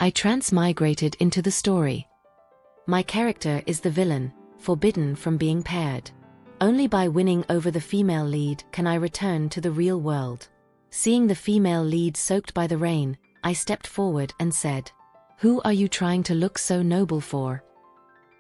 I transmigrated into the story. My character is the villain, forbidden from being paired. Only by winning over the female lead can I return to the real world. Seeing the female lead soaked by the rain, I stepped forward and said, "Who are you trying to look so noble for?"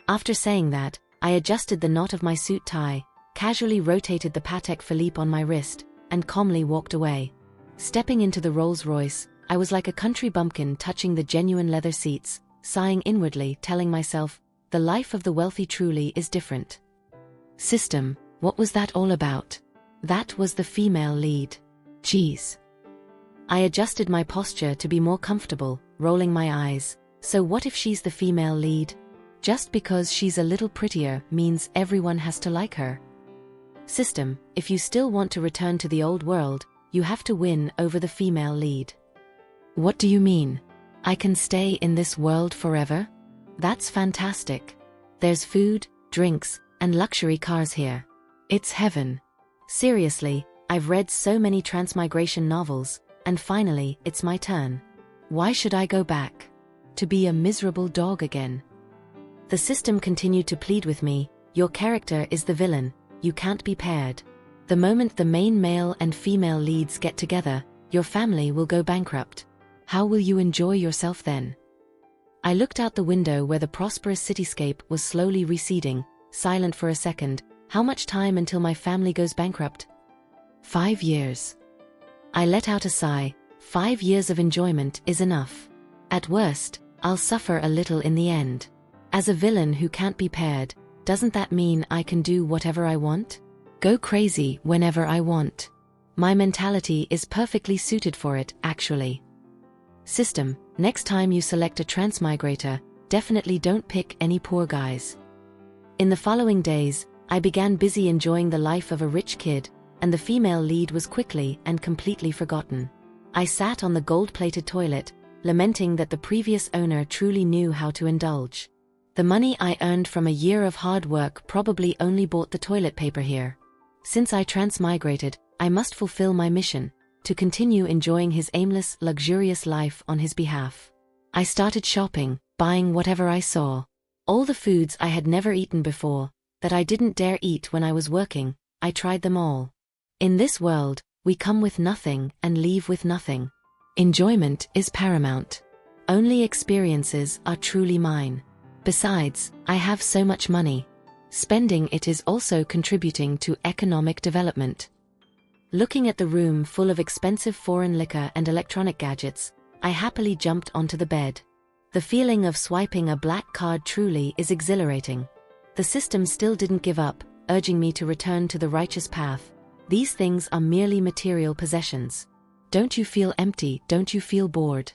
After saying that, I adjusted the knot of my suit tie, casually rotated the Patek Philippe on my wrist, and calmly walked away. Stepping into the Rolls-Royce, I was like a country bumpkin touching the genuine leather seats, sighing inwardly, telling myself, the life of the wealthy truly is different. System, what was that all about? That was the female lead. Geez. I adjusted my posture to be more comfortable, rolling my eyes. So what if she's the female lead? Just because she's a little prettier means everyone has to like her. System, if you still want to return to the old world, you have to win over the female lead. What do you mean? I can stay in this world forever? That's fantastic. There's food, drinks, and luxury cars here. It's heaven. Seriously, I've read so many transmigration novels, and finally, it's my turn. Why should I go back? To be a miserable dog again? The system continued to plead with me, your character is the villain, you can't be paired. The moment the main male and female leads get together, your family will go bankrupt. How will you enjoy yourself then? I looked out the window where the prosperous cityscape was slowly receding, silent for a second. How much time until my family goes bankrupt? 5 years. I let out a sigh. 5 years of enjoyment is enough. At worst, I'll suffer a little in the end. As a villain who can't be paired, doesn't that mean I can do whatever I want? Go crazy whenever I want. My mentality is perfectly suited for it, actually. System, next time you select a transmigrator, definitely don't pick any poor guys. In the following days, I began busy enjoying the life of a rich kid, and the female lead was quickly and completely forgotten. I sat on the gold-plated toilet, lamenting that the previous owner truly knew how to indulge. The money I earned from a year of hard work probably only bought the toilet paper here. Since I transmigrated, I must fulfill my mission, to continue enjoying his aimless, luxurious life on his behalf. I started shopping, buying whatever I saw. All the foods I had never eaten before, that I didn't dare eat when I was working, I tried them all. In this world, we come with nothing and leave with nothing. Enjoyment is paramount. Only experiences are truly mine. Besides, I have so much money. Spending it is also contributing to economic development. Looking at the room full of expensive foreign liquor and electronic gadgets, I happily jumped onto the bed. The feeling of swiping a black card truly is exhilarating. The system still didn't give up, urging me to return to the righteous path. These things are merely material possessions. Don't you feel empty? Don't you feel bored?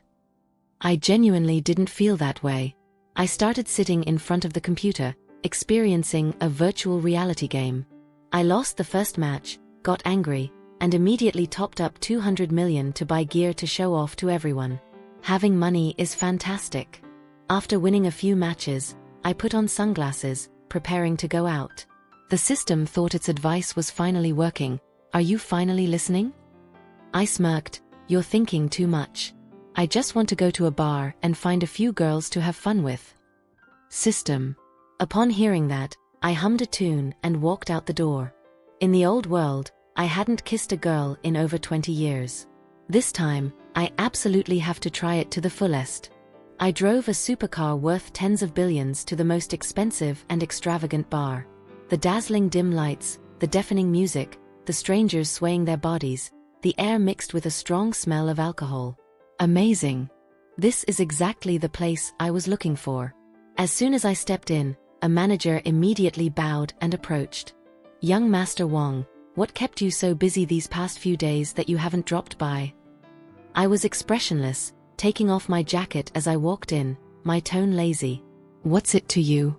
I genuinely didn't feel that way. I started sitting in front of the computer, experiencing a virtual reality game. I lost the first match, got angry, and immediately topped up 200 million to buy gear to show off to everyone. Having money is fantastic. After winning a few matches, I put on sunglasses, preparing to go out. The system thought its advice was finally working. Are you finally listening? I smirked. You're thinking too much. I just want to go to a bar and find a few girls to have fun with. System. Upon hearing that, I hummed a tune and walked out the door. In the old world, I hadn't kissed a girl in over 20 years. This time, I absolutely have to try it to the fullest. I drove a supercar worth tens of billions to the most expensive and extravagant bar. The dazzling dim lights, the deafening music, the strangers swaying their bodies, the air mixed with a strong smell of alcohol. Amazing. This is exactly the place I was looking for. As soon as I stepped in, a manager immediately bowed and approached. Young Master Wong, what kept you so busy these past few days that you haven't dropped by? I was expressionless, taking off my jacket as I walked in, my tone lazy. What's it to you?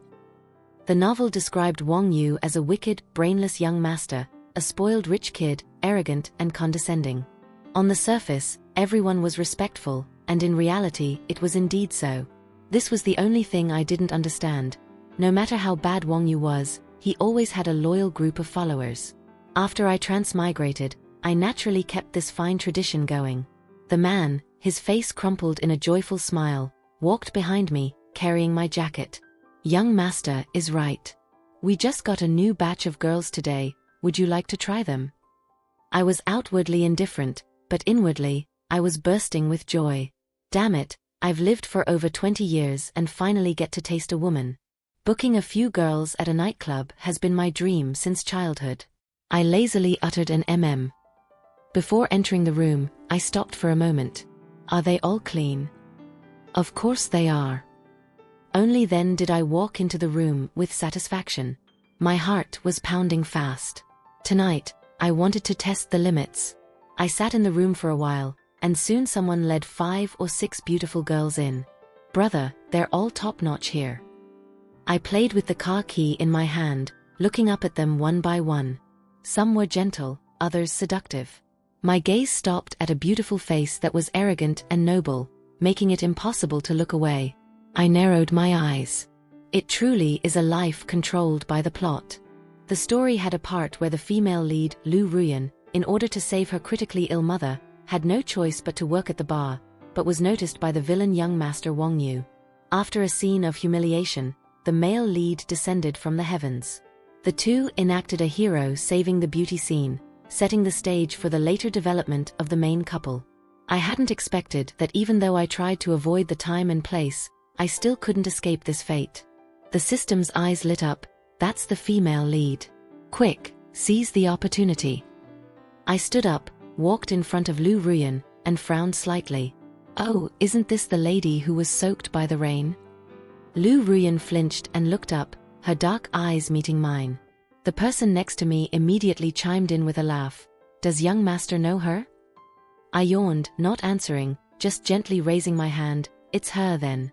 The novel described Wong Yu as a wicked, brainless young master, a spoiled rich kid, arrogant and condescending. On the surface, everyone was respectful, and in reality, it was indeed so. This was the only thing I didn't understand. No matter how bad Wong Yu was, he always had a loyal group of followers. After I transmigrated, I naturally kept this fine tradition going. The man, his face crumpled in a joyful smile, walked behind me, carrying my jacket. "Young master is right. We just got a new batch of girls today, would you like to try them?" I was outwardly indifferent, but inwardly, I was bursting with joy. Damn it, I've lived for over 20 years and finally get to taste a woman. Booking a few girls at a nightclub has been my dream since childhood. I lazily uttered an mm. Before entering the room, I stopped for a moment. Are they all clean? Of course they are. Only then did I walk into the room with satisfaction. My heart was pounding fast. Tonight, I wanted to test the limits. I sat in the room for a while, and soon someone led 5 or 6 beautiful girls in. Brother, they're all top-notch here. I played with the car key in my hand, looking up at them one by one. Some were gentle, others seductive. My gaze stopped at a beautiful face that was arrogant and noble, making it impossible to look away. I narrowed my eyes. It truly is a life controlled by the plot. The story had a part where the female lead, Lu Ruyan, in order to save her critically ill mother, had no choice but to work at the bar, but was noticed by the villain young master Wang Yu. After a scene of humiliation, the male lead descended from the heavens. The two enacted a hero saving the beauty scene, setting the stage for the later development of the main couple. I hadn't expected that even though I tried to avoid the time and place, I still couldn't escape this fate. The system's eyes lit up. That's the female lead. Quick, seize the opportunity. I stood up, walked in front of Lu Ruyan, and frowned slightly. Oh, isn't this the lady who was soaked by the rain? Lu Ruyan flinched and looked up, her dark eyes meeting mine. The person next to me immediately chimed in with a laugh. Does young master know her? I yawned, not answering, just gently raising my hand. It's her then.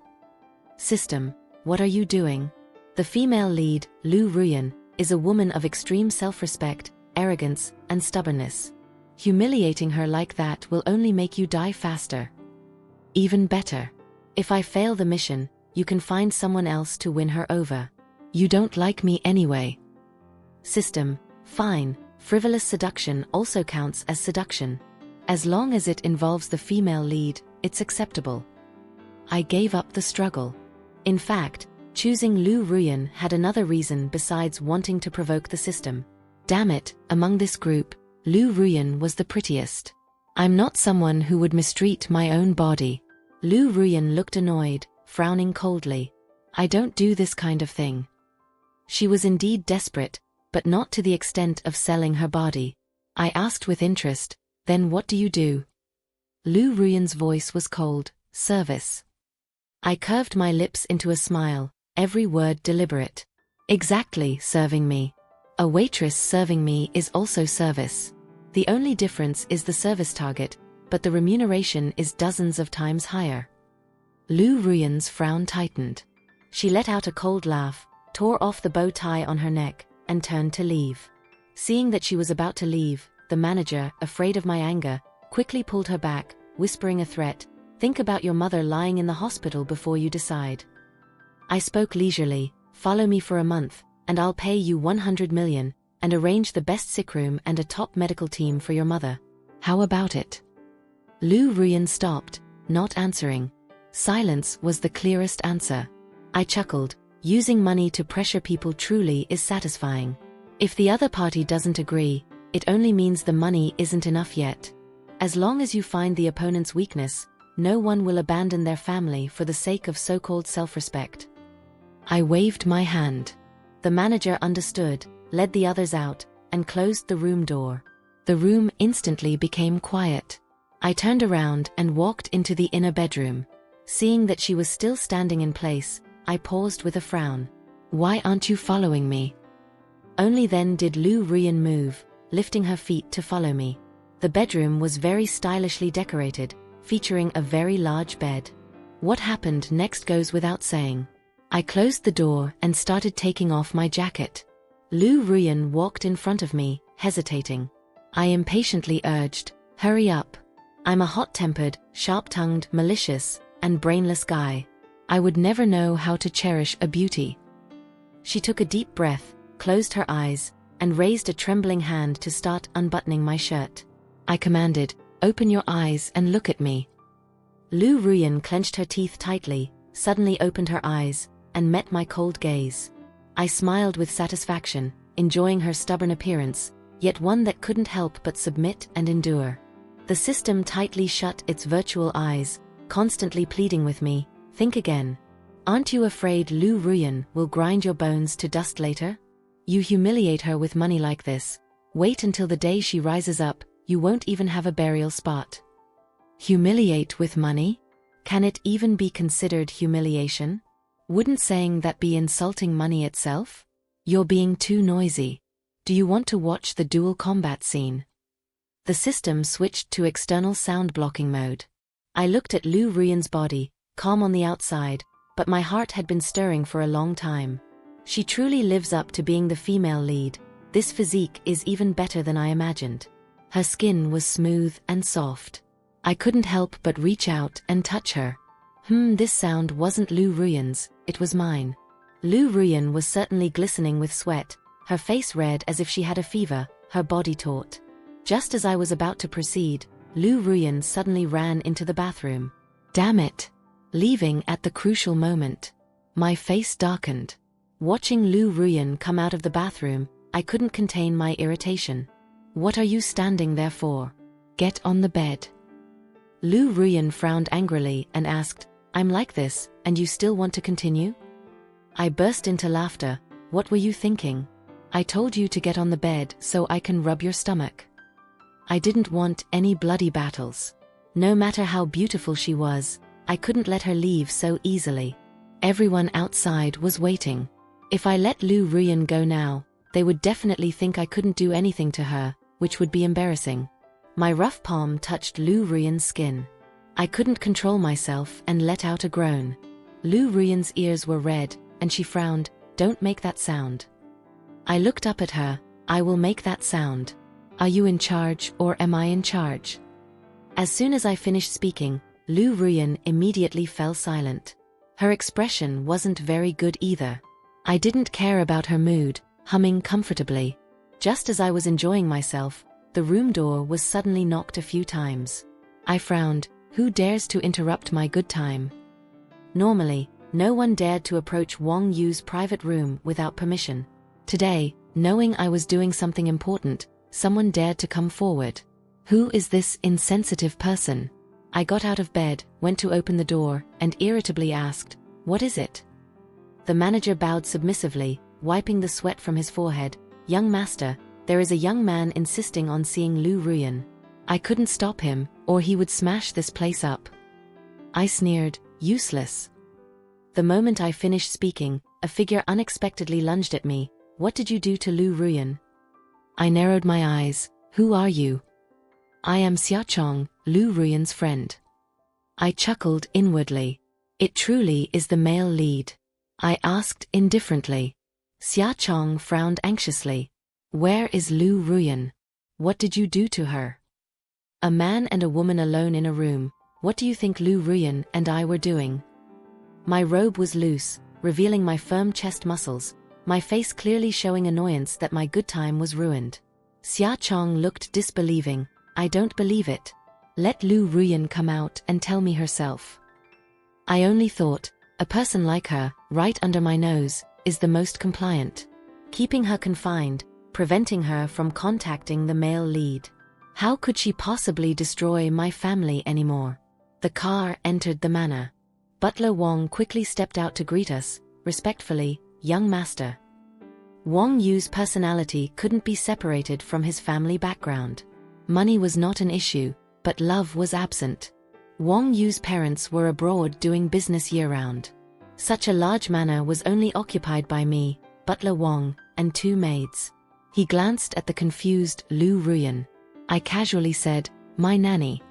System, what are you doing? The female lead, Lu Ruyan, is a woman of extreme self-respect, arrogance, and stubbornness. Humiliating her like that will only make you die faster. Even better. If I fail the mission, you can find someone else to win her over. You don't like me anyway. System, fine, frivolous seduction also counts as seduction. As long as it involves the female lead, it's acceptable. I gave up the struggle. In fact, choosing Lu Ruyan had another reason besides wanting to provoke the system. Damn it, among this group, Lu Ruyan was the prettiest. I'm not someone who would mistreat my own body. Lu Ruyan looked annoyed, frowning coldly. I don't do this kind of thing. She was indeed desperate, but not to the extent of selling her body. I asked with interest, then what do you do? Lu Ruyan's voice was cold, service. I curved my lips into a smile, every word deliberate. Exactly, serving me. A waitress serving me is also service. The only difference is the service target, but the remuneration is dozens of times higher. Lu Ruyan's frown tightened. She let out a cold laugh, tore off the bow tie on her neck, and turned to leave. Seeing that she was about to leave, the manager, afraid of my anger, quickly pulled her back, whispering a threat. Think about your mother lying in the hospital before you decide. I spoke leisurely. Follow me for a month, and I'll pay you 100 million, and arrange the best sick room and a top medical team for your mother. How about it? Lu Ruyan stopped, not answering. Silence was the clearest answer. I chuckled. Using money to pressure people truly is satisfying. If the other party doesn't agree, it only means the money isn't enough yet. As long as you find the opponent's weakness, no one will abandon their family for the sake of so-called self-respect. I waved my hand. The manager understood, led the others out, and closed the room door. The room instantly became quiet. I turned around and walked into the inner bedroom. Seeing that she was still standing in place, I paused with a frown. Why aren't you following me? Only then did Lu Ruyan move, lifting her feet to follow me. The bedroom was very stylishly decorated, featuring a very large bed. What happened next goes without saying. I closed the door and started taking off my jacket. Lu Ruyan walked in front of me, hesitating. I impatiently urged, hurry up. I'm a hot-tempered, sharp-tongued, malicious, and brainless guy. I would never know how to cherish a beauty. She took a deep breath, closed her eyes, and raised a trembling hand to start unbuttoning my shirt. I commanded, open your eyes and look at me. Lu Ruyan clenched her teeth tightly, suddenly opened her eyes, and met my cold gaze. I smiled with satisfaction, enjoying her stubborn appearance, yet one that couldn't help but submit and endure. The system tightly shut its virtual eyes, constantly pleading with me, "Think again. Aren't you afraid Lu Ruyan will grind your bones to dust later? You humiliate her with money like this. Wait until the day she rises up, you won't even have a burial spot." Humiliate with money? Can it even be considered humiliation? Wouldn't saying that be insulting money itself? You're being too noisy. Do you want to watch the dual combat scene? The system switched to external sound blocking mode. I looked at Lu Ruyan's body, calm on the outside, but my heart had been stirring for a long time. She truly lives up to being the female lead. This physique is even better than I imagined. Her skin was smooth and soft. I couldn't help but reach out and touch her. This sound wasn't Lu Ruyan's, it was mine. Lu Ruyan was certainly glistening with sweat, her face red as if she had a fever, her body taut. Just as I was about to proceed, Lu Ruyan suddenly ran into the bathroom. Damn it! Leaving at the crucial moment. My face darkened. Watching Lu Ruyan come out of the bathroom, I couldn't contain my irritation. What are you standing there for? Get on the bed. Lu Ruyan frowned angrily and asked, "I'm like this, and you still want to continue?" I burst into laughter. What were you thinking? I told you to get on the bed so I can rub your stomach. I didn't want any bloody battles. No matter how beautiful she was, I couldn't let her leave so easily. Everyone outside was waiting. If I let Lu Ruyan go now, they would definitely think I couldn't do anything to her, which would be embarrassing. My rough palm touched Lu Ruyan's skin. I couldn't control myself and let out a groan. Lu Ruyan's ears were red, and she frowned. "Don't make that sound." I looked up at her. "I will make that sound. Are you in charge or am I in charge?" As soon as I finished speaking, Lu Ruyan immediately fell silent. Her expression wasn't very good either. I didn't care about her mood, humming comfortably. Just as I was enjoying myself, the room door was suddenly knocked a few times. I frowned. Who dares to interrupt my good time? Normally, no one dared to approach Wang Yu's private room without permission. Today, knowing I was doing something important, someone dared to come forward. Who is this insensitive person? I got out of bed, went to open the door, and irritably asked, "What is it?" The manager bowed submissively, wiping the sweat from his forehead. "Young master, there is a young man insisting on seeing Lu Ruyan. I couldn't stop him, or he would smash this place up." I sneered, "Useless." The moment I finished speaking, a figure unexpectedly lunged at me. "What did you do to Lu Ruyan?" I narrowed my eyes. "Who are you?" "I am Xia Chong, Lu Ruyan's friend." I chuckled inwardly. It truly is the male lead. I asked indifferently. Xia Chong frowned anxiously. "Where is Lu Ruyan? What did you do to her?" A man and a woman alone in a room. What do you think Lu Ruyan and I were doing? My robe was loose, revealing my firm chest muscles, my face clearly showing annoyance that my good time was ruined. Xia Chong looked disbelieving. "I don't believe it. Let Lu Ruyan come out and tell me herself." I only thought, a person like her, right under my nose, is the most compliant. Keeping her confined, preventing her from contacting the male lead. How could she possibly destroy my family anymore? The car entered the manor. Butler Wang quickly stepped out to greet us, respectfully, "Young master." Wang Yu's personality couldn't be separated from his family background. Money was not an issue, but love was absent. Wang Yu's parents were abroad doing business year-round. Such a large manor was only occupied by me, Butler Wang, and 2 maids. He glanced at the confused Lu Ruyan. I casually said, "My nanny."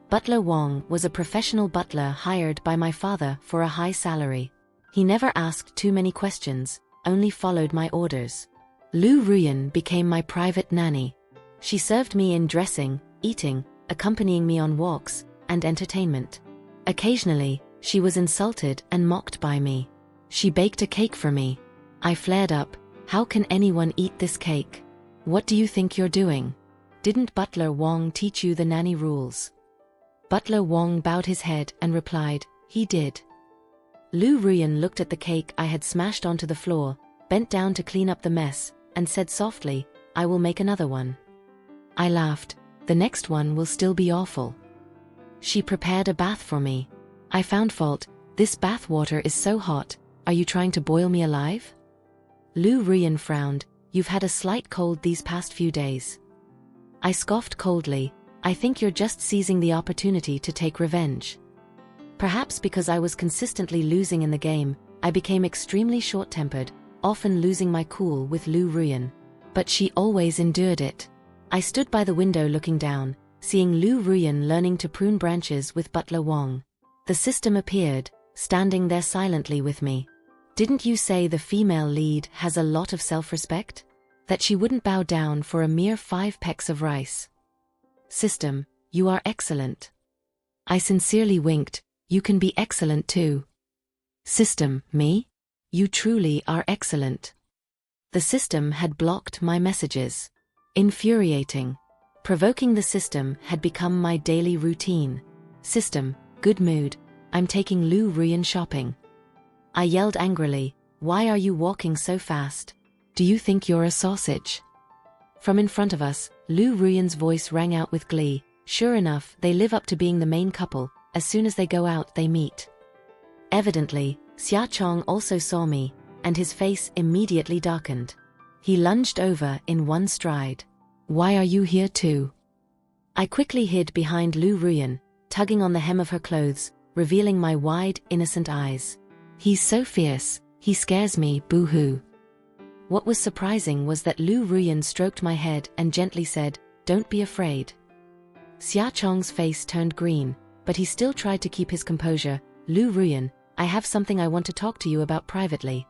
Butler Wang was a professional butler hired by my father for a high salary. He never asked too many questions, only followed my orders. Lu Ruyan became my private nanny. She served me in dressing, eating, accompanying me on walks, and entertainment. Occasionally, she was insulted and mocked by me. She baked a cake for me. I flared up. "How can anyone eat this cake? What do you think you're doing? Didn't Butler Wang teach you the nanny rules?" Butler Wong bowed his head and replied, "He did." Lu Ruyan looked at the cake I had smashed onto the floor, bent down to clean up the mess, and said softly, "I will make another one." I laughed. "The next one will still be awful." She prepared a bath for me. I found fault. "This bath water is so hot, are you trying to boil me alive?" Lu Ruyan frowned. "You've had a slight cold these past few days." I scoffed coldly. "I think you're just seizing the opportunity to take revenge." Perhaps because I was consistently losing in the game, I became extremely short-tempered, often losing my cool with Lu Ruyan. But she always endured it. I stood by the window looking down, seeing Lu Ruyan learning to prune branches with Butler Wong. The system appeared, standing there silently with me. "Didn't you say the female lead has a lot of self-respect? That she wouldn't bow down for a mere 5 pecks of rice?" "System, you are excellent." I sincerely winked. "You can be excellent too." "System, me? You truly are excellent." The system had blocked my messages. Infuriating. Provoking the system had become my daily routine. "System, good mood. I'm taking Lu Ruyan shopping." I yelled angrily, "Why are you walking so fast? Do you think you're a sausage?" From in front of us, Lu Ruyan's voice rang out with glee. "Sure enough, they live up to being the main couple. As soon as they go out, they meet." Evidently, Xia Chong also saw me, and his face immediately darkened. He lunged over in one stride. "Why are you here too?" I quickly hid behind Lu Ruyan, tugging on the hem of her clothes, revealing my wide, innocent eyes. "He's so fierce, he scares me, boo-hoo." What was surprising was that Lu Ruyan stroked my head and gently said, "Don't be afraid." Xia Chong's face turned green, but he still tried to keep his composure. "Lu Ruyan, I have something I want to talk to you about privately."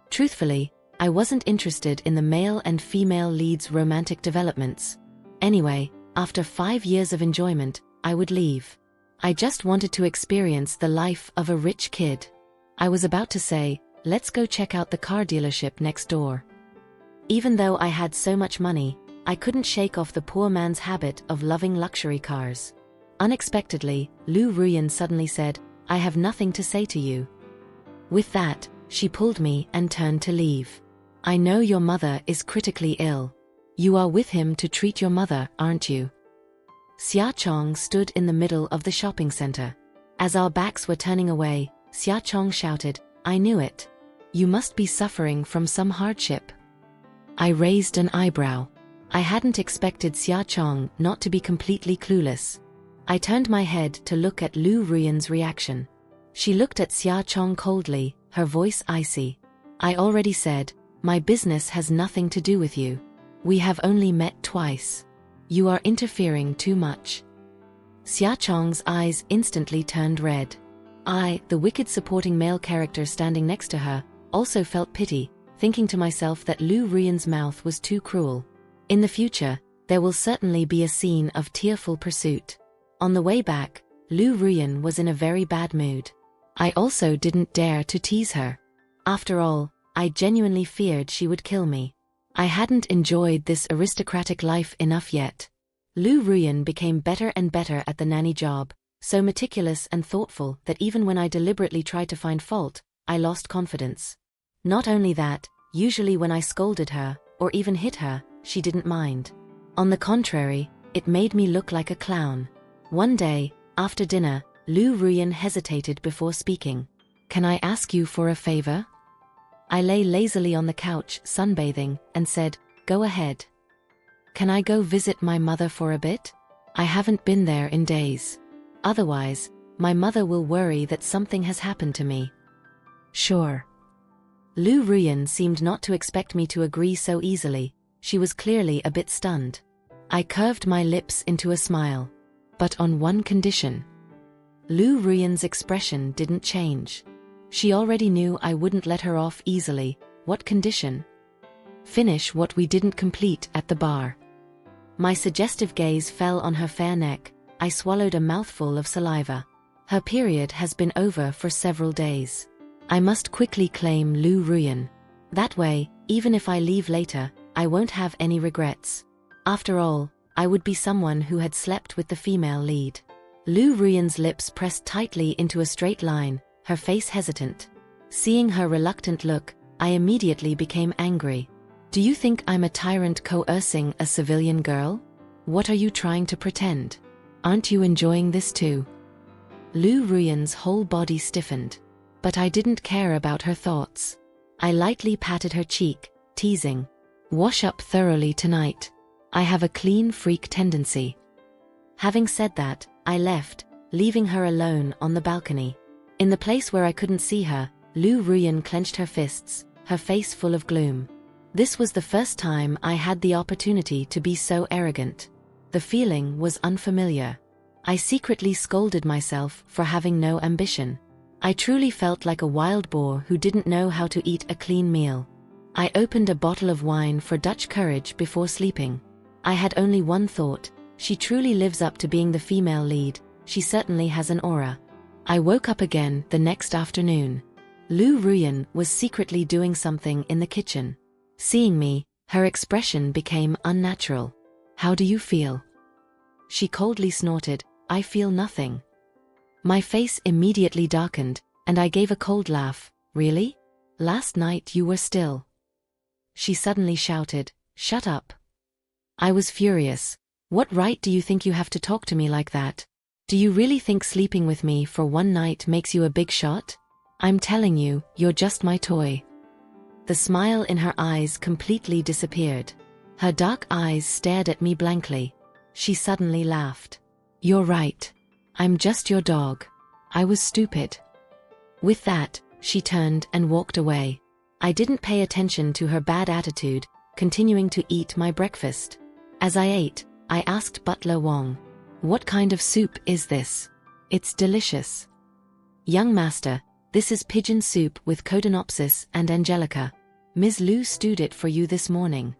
Truthfully, I wasn't interested in the male and female leads' romantic developments. Anyway, after 5 years of enjoyment, I would leave. I just wanted to experience the life of a rich kid. I was about to say, "Let's go check out the car dealership next door." Even though I had so much money, I couldn't shake off the poor man's habit of loving luxury cars. Unexpectedly, Lu Ruyan suddenly said, "I have nothing to say to you." With that, she pulled me and turned to leave. "I know your mother is critically ill. You are with him to treat your mother, aren't you?" Xia Chong stood in the middle of the shopping center. As our backs were turning away, Xia Chong shouted, "I knew it. You must be suffering from some hardship." I raised an eyebrow. I hadn't expected Xia Chong not to be completely clueless. I turned my head to look at Lu Ruyan's reaction. She looked at Xia Chong coldly, her voice icy. "I already said, my business has nothing to do with you. We have only met twice. You are interfering too much." Xia Chong's eyes instantly turned red. I, the wicked supporting male character standing next to her, also felt pity, thinking to myself that Lu Ruyan's mouth was too cruel. In the future, there will certainly be a scene of tearful pursuit. On the way back, Lu Ruyan was in a very bad mood. I also didn't dare to tease her. After all, I genuinely feared she would kill me. I hadn't enjoyed this aristocratic life enough yet. Lu Ruyan became better and better at the nanny job, so meticulous and thoughtful that even when I deliberately tried to find fault, I lost confidence. Not only that, usually when I scolded her, or even hit her, she didn't mind. On the contrary, it made me look like a clown. One day, after dinner, Lu Ruyan hesitated before speaking. "Can I ask you for a favor?" I lay lazily on the couch, sunbathing, and said, "Go ahead." "Can I go visit my mother for a bit? I haven't been there in days. Otherwise, my mother will worry that something has happened to me." "Sure." Lu Ruyan seemed not to expect me to agree so easily. She was clearly a bit stunned. I curved my lips into a smile. "But on one condition." Lu Ruyan's expression didn't change. She already knew I wouldn't let her off easily. "What condition?" "Finish what we didn't complete at the bar." My suggestive gaze fell on her fair neck. I swallowed a mouthful of saliva. Her period has been over for several days. I must quickly claim Lu Ruyan. That way, even if I leave later, I won't have any regrets. After all, I would be someone who had slept with the female lead. Lu Ruyan's lips pressed tightly into a straight line, her face hesitant. Seeing her reluctant look, I immediately became angry. Do you think I'm a tyrant coercing a civilian girl? What are you trying to pretend? Aren't you enjoying this too? Lu Ruyan's whole body stiffened. But I didn't care about her thoughts. I lightly patted her cheek, teasing. Wash up thoroughly tonight. I have a clean freak tendency. Having said that, I left, leaving her alone on the balcony. In the place where I couldn't see her, Lu Ruyan clenched her fists, her face full of gloom. This was the first time I had the opportunity to be so arrogant. The feeling was unfamiliar. I secretly scolded myself for having no ambition. I truly felt like a wild boar who didn't know how to eat a clean meal. I opened a bottle of wine for Dutch courage before sleeping. I had only one thought: she truly lives up to being the female lead, she certainly has an aura. I woke up again the next afternoon. Lu Ruyan was secretly doing something in the kitchen. Seeing me, her expression became unnatural. How do you feel? She coldly snorted, I feel nothing. My face immediately darkened, and I gave a cold laugh. Really? Last night you were still. She suddenly shouted, shut up. I was furious. What right do you think you have to talk to me like that? Do you really think sleeping with me for one night makes you a big shot? I'm telling you, you're just my toy. The smile in her eyes completely disappeared. Her dark eyes stared at me blankly. She suddenly laughed. You're right. I'm just your dog. I was stupid. With that, she turned and walked away. I didn't pay attention to her bad attitude, continuing to eat my breakfast. As I ate, I asked Butler Wong, what kind of soup is this? It's delicious. Young master, this is pigeon soup with Codonopsis and Angelica. Ms. Lu stewed it for you this morning.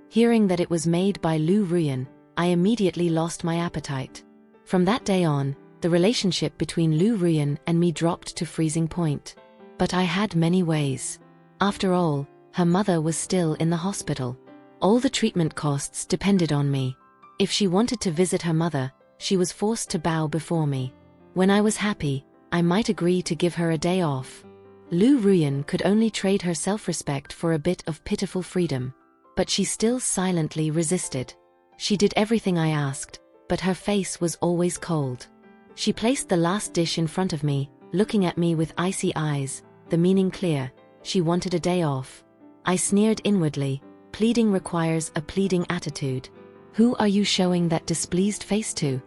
Hearing that it was made by Lu Ruyan, I immediately lost my appetite. From that day on, the relationship between Lu Ruyan and me dropped to freezing point. But I had many ways. After all, her mother was still in the hospital. All the treatment costs depended on me. If she wanted to visit her mother, she was forced to bow before me. When I was happy, I might agree to give her a day off. Lu Ruyan could only trade her self-respect for a bit of pitiful freedom. But she still silently resisted. She did everything I asked, but her face was always cold. She placed the last dish in front of me, looking at me with icy eyes, the meaning clear. She wanted a day off. I sneered inwardly. Pleading requires a pleading attitude. Who are you showing that displeased face to?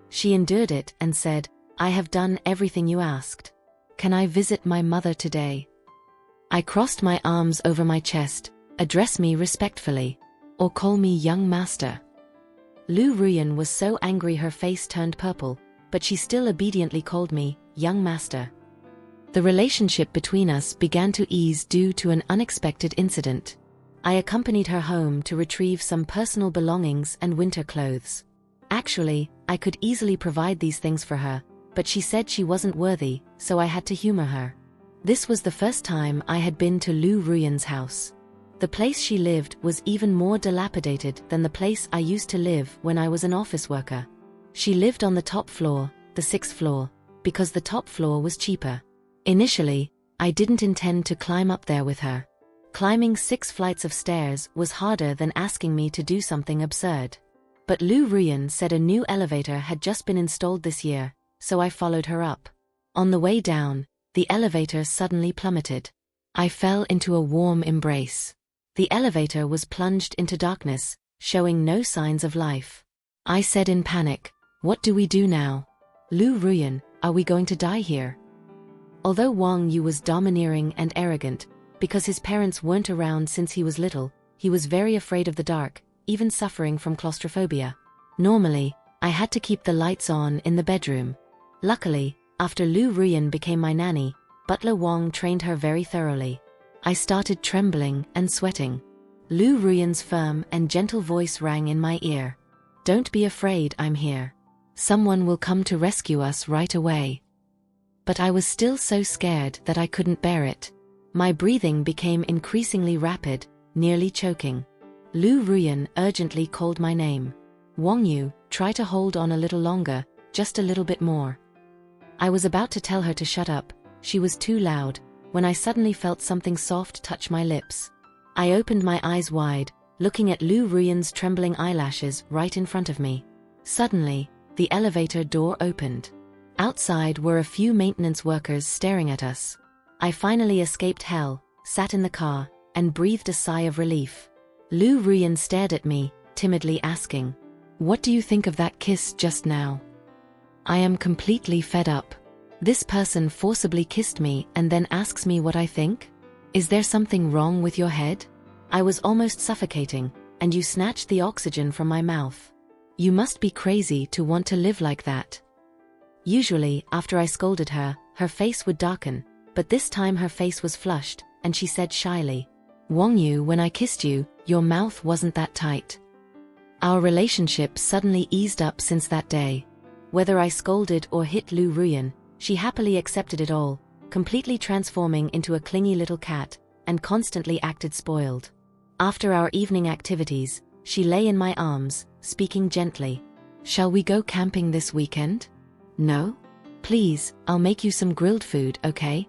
She endured it and said, I have done everything you asked. Can I visit my mother today? I crossed my arms over my chest. Address me respectfully. Or call me young master. Lu Ruyan was so angry her face turned purple, but she still obediently called me young master. The relationship between us began to ease due to an unexpected incident. I accompanied her home to retrieve some personal belongings and winter clothes. Actually, I could easily provide these things for her, but she said she wasn't worthy, so I had to humor her. This was the first time I had been to Lu Ruyan's house. The place she lived was even more dilapidated than the place I used to live when I was an office worker. She lived on the top floor, the 6th floor, because the top floor was cheaper. Initially, I didn't intend to climb up there with her. Climbing 6 flights of stairs was harder than asking me to do something absurd. But Lu Ruyan said a new elevator had just been installed this year, so I followed her up. On the way down, the elevator suddenly plummeted. I fell into a warm embrace. The elevator was plunged into darkness, showing no signs of life. I said in panic, what do we do now? Lu Ruyan, are we going to die here? Although Wang Yu was domineering and arrogant, because his parents weren't around since he was little, he was very afraid of the dark, even suffering from claustrophobia. Normally, I had to keep the lights on in the bedroom. Luckily, after Lu Ruyan became my nanny, Butler Wang trained her very thoroughly. I started trembling and sweating. Lu Ruyan's firm and gentle voice rang in my ear. Don't be afraid, I'm here. Someone will come to rescue us right away. But I was still so scared that I couldn't bear it. My breathing became increasingly rapid, nearly choking. Lu Ruyan urgently called my name. Wang Yu, try to hold on a little longer, just a little bit more." I was about to tell her to shut up, she was too loud, when I suddenly felt something soft touch my lips. I opened my eyes wide, looking at Lu Ruyan's trembling eyelashes right in front of me. Suddenly, the elevator door opened. Outside were a few maintenance workers staring at us. I finally escaped hell, sat in the car, and breathed a sigh of relief. Lu Ruyan stared at me, timidly asking, "What do you think of that kiss just now?" I am completely fed up. This person forcibly kissed me and then asks me what I think? Is there something wrong with your head? I was almost suffocating, and you snatched the oxygen from my mouth. You must be crazy to want to live like that. Usually, after I scolded her, her face would darken, but this time her face was flushed, and she said shyly, "Wong Yu, when I kissed you, your mouth wasn't that tight." Our relationship suddenly eased up since that day. Whether I scolded or hit Lu Ruyan, she happily accepted it all, completely transforming into a clingy little cat, and constantly acted spoiled. After our evening activities, she lay in my arms, speaking gently. "Shall we go camping this weekend?" "No? Please, I'll make you some grilled food, okay?"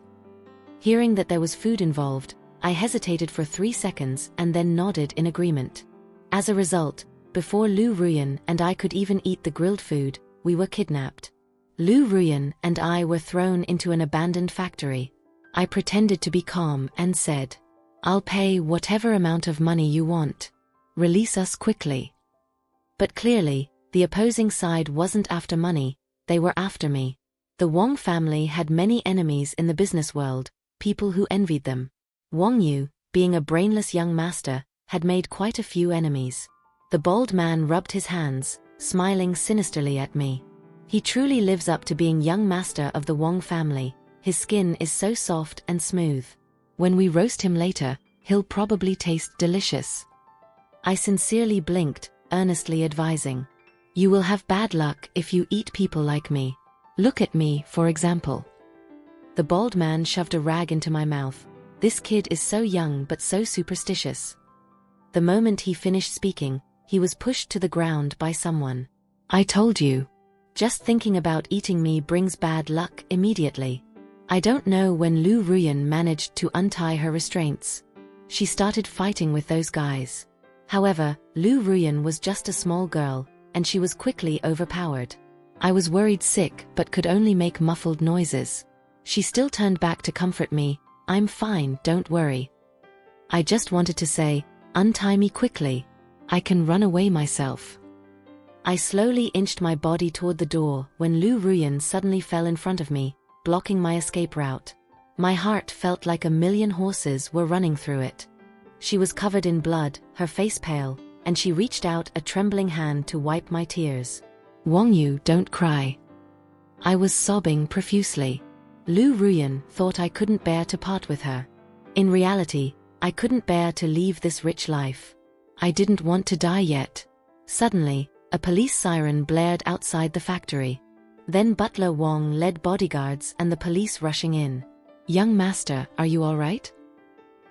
Hearing that there was food involved, I hesitated for 3 seconds and then nodded in agreement. As a result, before Lu Ruyan and I could even eat the grilled food, we were kidnapped. Lu Ruyan and I were thrown into an abandoned factory. I pretended to be calm and said, "I'll pay whatever amount of money you want. Release us quickly." But clearly, the opposing side wasn't after money, they were after me. The Wong family had many enemies in the business world, people who envied them. Wong Yu, being a brainless young master, had made quite a few enemies. The bald man rubbed his hands, smiling sinisterly at me. He truly lives up to being young master of the Wong family. His skin is so soft and smooth. When we roast him later, he'll probably taste delicious. I sincerely blinked, earnestly advising, "You will have bad luck if you eat people like me. Look at me, for example." The bald man shoved a rag into my mouth. This kid is so young but so superstitious. The moment he finished speaking, he was pushed to the ground by someone. "I told you. Just thinking about eating me brings bad luck immediately." I don't know when Lu Ruyan managed to untie her restraints. She started fighting with those guys. However, Lu Ruyan was just a small girl, and she was quickly overpowered. I was worried sick but could only make muffled noises. She still turned back to comfort me. "I'm fine, don't worry." I just wanted to say, "Untie me quickly. I can run away myself." I slowly inched my body toward the door when Lu Ruyan suddenly fell in front of me, blocking my escape route. My heart felt like a million horses were running through it. She was covered in blood, her face pale, and she reached out a trembling hand to wipe my tears. "Wong Yu, don't cry." I was sobbing profusely. Lu Ruyan thought I couldn't bear to part with her. In reality, I couldn't bear to leave this rich life. I didn't want to die yet. Suddenly, a police siren blared outside the factory. Then Butler Wong led bodyguards and the police rushing in. "Young master, are you all right?"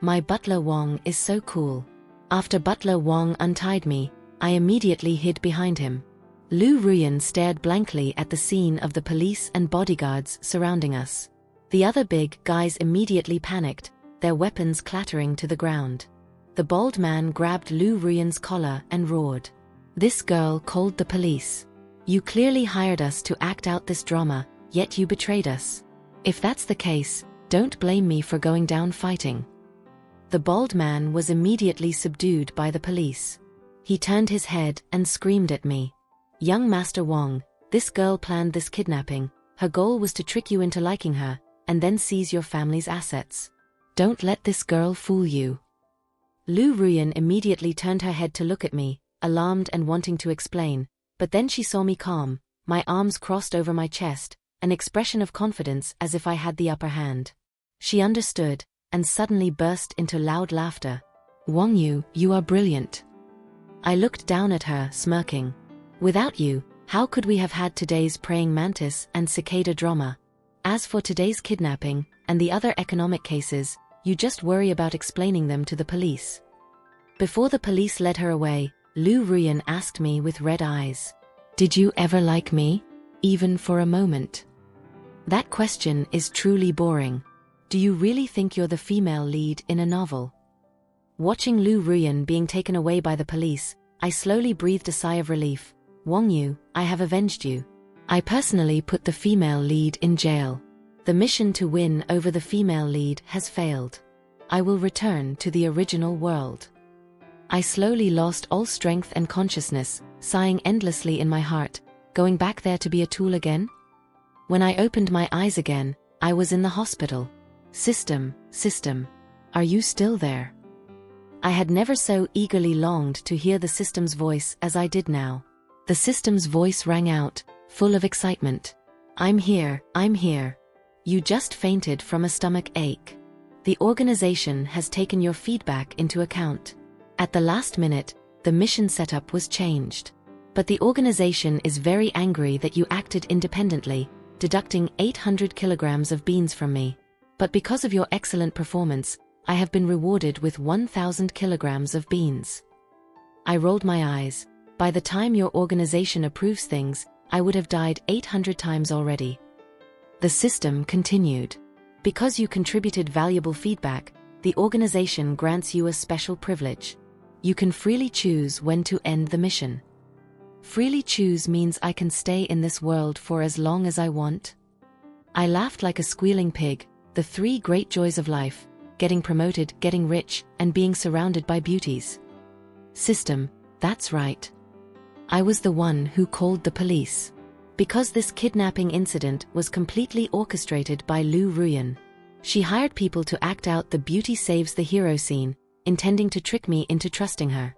My Butler Wong is so cool. After Butler Wong untied me, I immediately hid behind him. Lu Ruyan stared blankly at the scene of the police and bodyguards surrounding us. The other big guys immediately panicked, their weapons clattering to the ground. The bald man grabbed Lu Ruyan's collar and roared, "This girl called the police. You clearly hired us to act out this drama, yet you betrayed us. If that's the case, don't blame me for going down fighting." The bald man was immediately subdued by the police. He turned his head and screamed at me, "Young Master Wong, this girl planned this kidnapping. Her goal was to trick you into liking her, and then seize your family's assets. Don't let this girl fool you." Lu Ruyan immediately turned her head to look at me, alarmed and wanting to explain, but then she saw me calm, my arms crossed over my chest, an expression of confidence as if I had the upper hand. She understood, and suddenly burst into loud laughter. "Wong Yu, you are brilliant." I looked down at her, smirking. "Without you, how could we have had today's praying mantis and cicada drama? As for today's kidnapping, and the other economic cases, you just worry about explaining them to the police." Before the police led her away, Lu Ruyan asked me with red eyes, "Did you ever like me? even for a moment? That question is truly boring. Do you really think you're the female lead in a novel? Watching Lu Ruyan being taken away by the police, I slowly breathed a sigh of relief. Wang Yu, I have avenged you. I personally put the female lead in jail. The mission to win over the female lead has failed. I will return to the original world. I slowly lost all strength and consciousness, sighing endlessly in my heart, going back there to be a tool again? When I opened my eyes again, I was in the hospital. System, are you still there? I had never so eagerly longed to hear the system's voice as I did now. The system's voice rang out, full of excitement. I'm here. You just fainted from a stomach ache. The organization has taken your feedback into account. At the last minute, the mission setup was changed. But the organization is very angry that you acted independently, deducting 800 kilograms of beans from me. But because of your excellent performance, I have been rewarded with 1,000 kilograms of beans. I rolled my eyes. By the time your organization approves things, I would have died 800 times already. The system continued. Because you contributed valuable feedback, the organization grants you a special privilege. You can freely choose when to end the mission. Freely choose means I can stay in this world for as long as I want. I laughed like a squealing pig, the three great joys of life: getting promoted, getting rich, and being surrounded by beauties. System, that's right. I was the one who called the police. Because this kidnapping incident was completely orchestrated by Lu Ruyan. She hired people to act out the beauty saves the hero scene, intending to trick me into trusting her.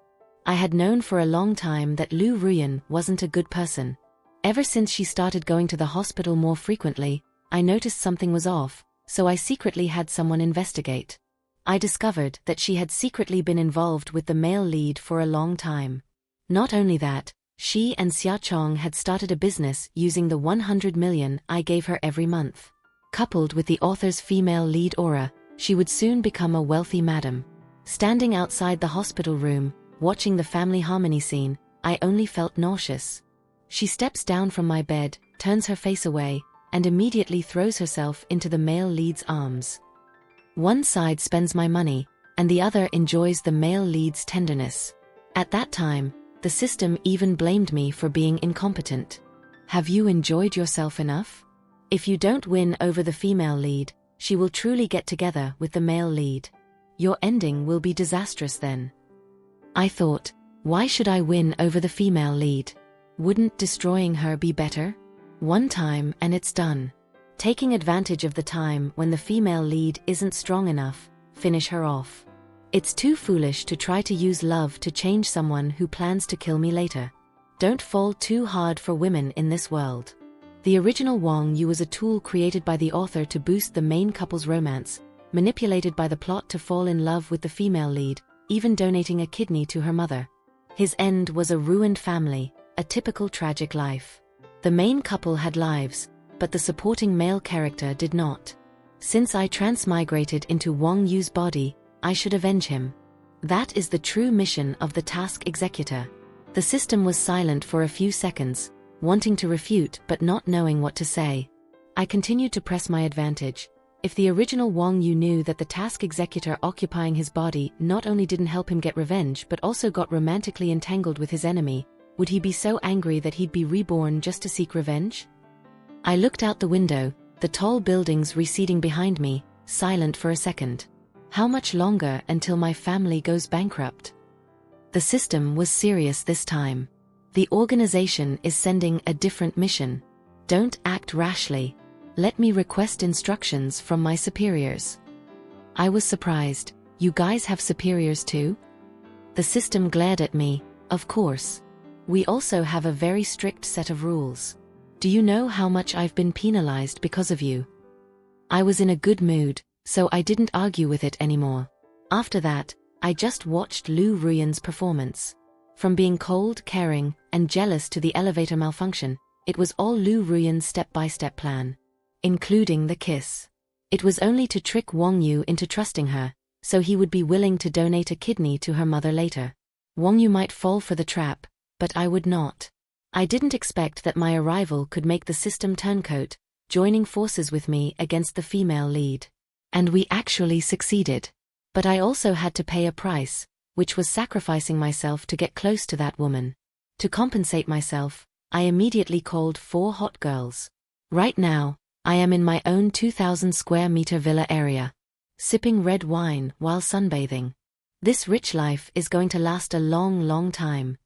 I had known for a long time that Lu Ruyan wasn't a good person. Ever since she started going to the hospital more frequently, I noticed something was off, so I secretly had someone investigate. I discovered that she had secretly been involved with the male lead for a long time. Not only that, she and Xia Chong had started a business using the 100 million I gave her every month. Coupled with the author's female lead aura, she would soon become a wealthy madam. Standing outside the hospital room, watching the family harmony scene, I only felt nauseous. She steps down from my bed, turns her face away, and immediately throws herself into the male lead's arms. One side spends my money, and the other enjoys the male lead's tenderness. At that time, the system even blamed me for being incompetent. Have you enjoyed yourself enough? If you don't win over the female lead, she will truly get together with the male lead. Your ending will be disastrous then. I thought, why should I win over the female lead? Wouldn't destroying her be better? One time and it's done. Taking advantage of the time when the female lead isn't strong enough, finish her off. It's too foolish to try to use love to change someone who plans to kill me later. Don't fall too hard for women in this world. The original Wang Yu was a tool created by the author to boost the main couple's romance, manipulated by the plot to fall in love with the female lead, even donating a kidney to her mother. His end was a ruined family, a typical tragic life. The main couple had lives, but the supporting male character did not. Since I transmigrated into Wang Yu's body, I should avenge him. That is the true mission of the task executor. The system was silent for a few seconds, wanting to refute but not knowing what to say. I continued to press my advantage. If the original Wang Yu knew that the task executor occupying his body not only didn't help him get revenge but also got romantically entangled with his enemy, would he be so angry that he'd be reborn just to seek revenge? I looked out the window, the tall buildings receding behind me, silent for a second. How much longer until my family goes bankrupt? The system was serious this time. The organization is sending a different mission. Don't act rashly. Let me request instructions from my superiors. I was surprised. You guys have superiors too? The system glared at me. Of course. We also have a very strict set of rules. Do you know how much I've been penalized because of you? I was in a good mood, so I didn't argue with it anymore. After that, I just watched Lu Ruyan's performance. From being cold, caring, and jealous to the elevator malfunction, it was all Lu Ruyan's step-by-step plan. Including the kiss. It was only to trick Wang Yu into trusting her, so he would be willing to donate a kidney to her mother later. Wang Yu might fall for the trap, but I would not. I didn't expect that my arrival could make the system turncoat, joining forces with me against the female lead. And we actually succeeded. But I also had to pay a price, which was sacrificing myself to get close to that woman. To compensate myself, I immediately called 4 hot girls. Right now, I am in my own 2,000 square meter villa area, sipping red wine while sunbathing. This rich life is going to last a long, long time.